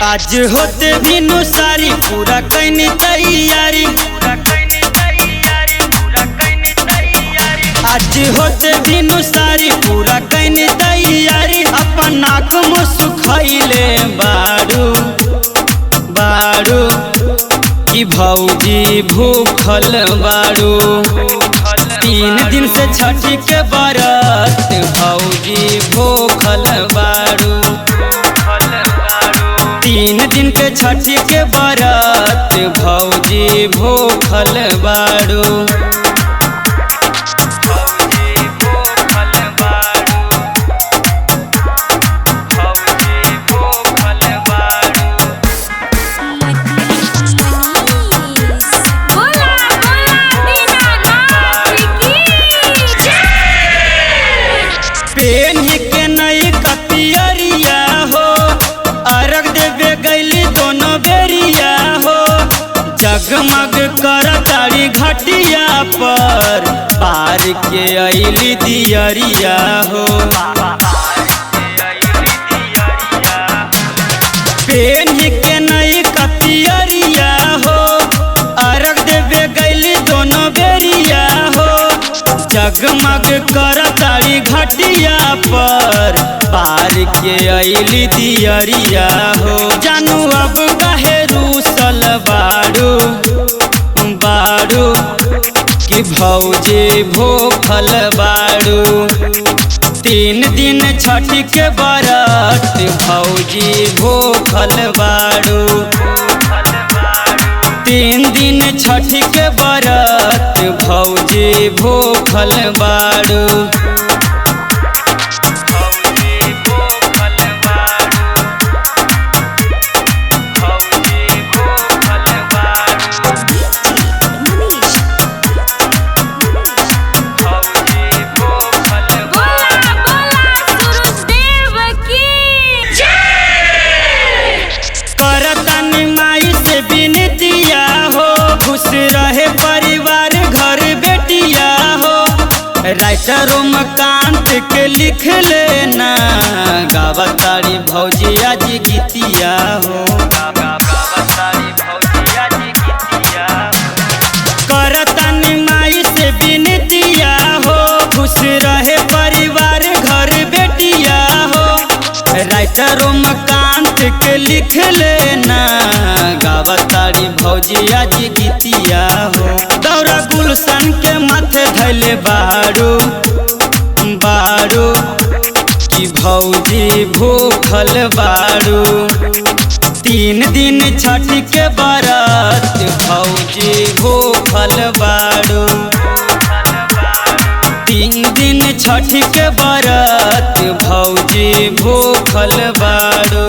आज होते भी नुसारी पूरा कैनी तैयारी। आज होते भी नुसारी पूरा कैनी तैयारी। अपन नाक मुँह सुखैले बारू बारू कि भौजी भूखल बारू। 3 दिन से छठी के बरत भौजी भूखल बारू। 3 दिन के छठी के बरत भौजी भूखल बारू। जगमग कर तारी घटिया पर पार के अइली दियरिया हो। पेन के नई कपियरिया हो अर्घ देवे गैली दोनों बेरिया हो। जगमग कर तारी घटिया पर पार के अइली दियरिया हो। जानू अब कहे रूसल बारू बारू कि भौजी भूखल बारू। 3 दिन छठी के बरत भौजी भूखल बारू। 3 दिन छठी के बरत भौजी भूखल बारू। रहे परिवार घर बेटिया हो। राइटर उमाकांत के लिख लेना गावतारी भौजी आज गीतिया हो। करतानी माई से बिनतिया हो। खुश रहे परिवार घर बेटिया हो। राइटर उमाकांत के लिख लेना गावतारी भौजी आज गीतिया हो। दौरा गुलशन के माथे धैले बारू बारू कि भौजी भूखल बारू। 3 दिन छठी के बरत भौजी भूखल बारू। 3 दिन छठी के बरत भौजी भूखल बारू।